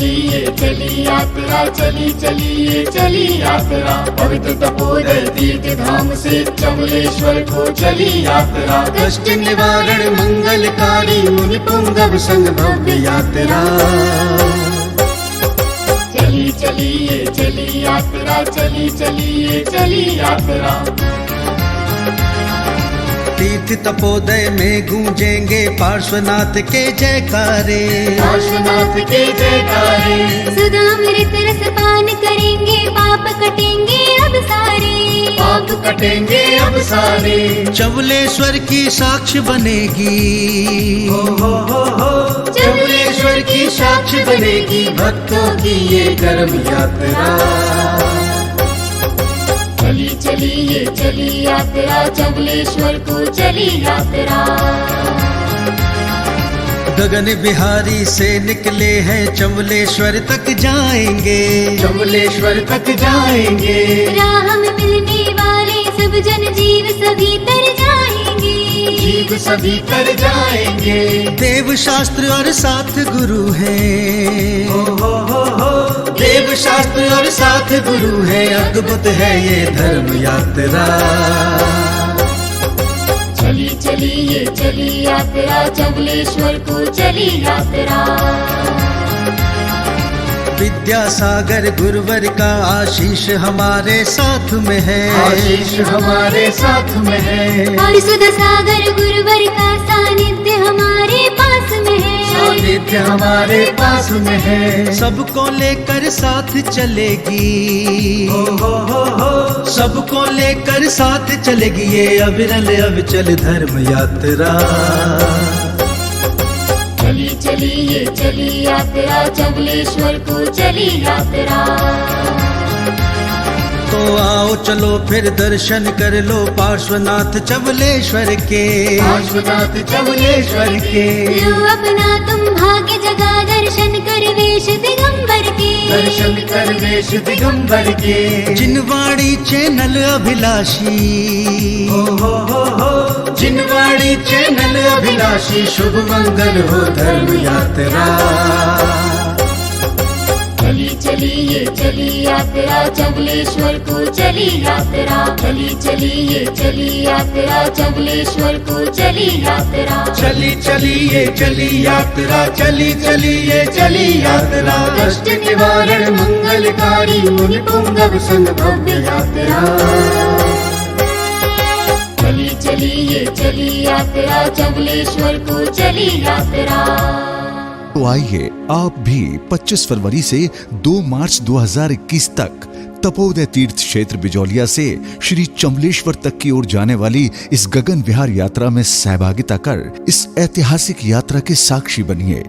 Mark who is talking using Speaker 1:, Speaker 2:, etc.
Speaker 1: चलिए चली यात्रा, चली चलिए चली यात्रा, पवित्र तपोदय तीर्थ धाम से चमलेश्वर को चली यात्रा।
Speaker 2: कष्ट निवारण मंगलकारी मुनि पुंगव संग भव्य यात्रा।
Speaker 1: चली चलिए चली यात्रा, चली चलिए चली यात्रा।
Speaker 2: तीर्थ तपोदय में गूंजेंगे पार्श्वनाथ के जयकारे,
Speaker 1: पार्श्वनाथ के जयकारे।
Speaker 3: सुधामृत रस पान करेंगे, पाप कटेंगे अब सारे,
Speaker 1: पाप कटेंगे अब सारे।
Speaker 2: चमलेश्वर की साक्ष बनेगी, चमलेश्वर की साक्ष बनेगी भक्तों की ये कर्म यात्रा।
Speaker 1: चली चलिए चली यात्रा, चमलेश्वर को चली यात्रा।
Speaker 2: गगन बिहारी से निकले हैं चमलेश्वर तक जाएंगे,
Speaker 1: चमलेश्वर तक जाएंगे।
Speaker 3: राह में मिलने वाले सब जन जीव सभी तर जाएंगे,
Speaker 1: जीव सभी तर जाएंगे।
Speaker 2: देव शास्त्र और साथ गुरु हैं, देव शास्त्र और साथ गुरु है, अद्भुत है ये धर्म यात्रा।
Speaker 1: चली चलिए चली यात्रा, चमलेश्वर को चली यात्रा।
Speaker 2: विद्यासागर गुरुवर का आशीष हमारे साथ में है,
Speaker 1: आशीष हमारे साथ में है।
Speaker 3: और सुधा सागर गुरुवर का सानिध्य हमारे पास में है,
Speaker 1: सानिध्य हमारे पास में है।
Speaker 2: सबको लेकर साथ चलेगी, सबको लेकर साथ चलेगी ये अविरल अविचल धर्म यात्रा।
Speaker 1: चली चलिए चली यात्रा, चमलेश्वर को चली यात्रा।
Speaker 2: तो आओ चलो फिर दर्शन कर लो पार्श्वनाथ चमलेश्वर के,
Speaker 1: पार्श्वनाथ चमलेश्वर के।
Speaker 3: लो अपना तुम भाग्य जगा, दर्शन कर वेश दिगंबर के,
Speaker 1: दर्शन कर वेश दिगंबर के।
Speaker 2: जिनवाड़ी चैनल अभिलाषी, जिनवाड़ी चैनल अभिलाषी, शुभ मंगल हो धर्म यात्रा।
Speaker 1: चली चलिए चली यात्रा, चमलेश्वर को चली यात्रा। चली चलिए चली यात्रा, चमलेश्वर को चली यात्रा।
Speaker 2: चली चलिए चली यात्रा, चली चलिए चली यात्रा।
Speaker 1: कष्ट निवारण मंगलकारी मुनि पुंगव संग भव्य यात्रा। चली चलिए चली यात्रा, चमलेश्वर को चली यात्रा।
Speaker 4: तो आइए आप भी 25 फरवरी से 2 मार्च 2021 तक तपोदय तीर्थ क्षेत्र बिजौलिया से श्री चमलेश्वर तक की ओर जाने वाली इस गगन विहार यात्रा में सहभागिता कर इस ऐतिहासिक यात्रा के साक्षी बनिए।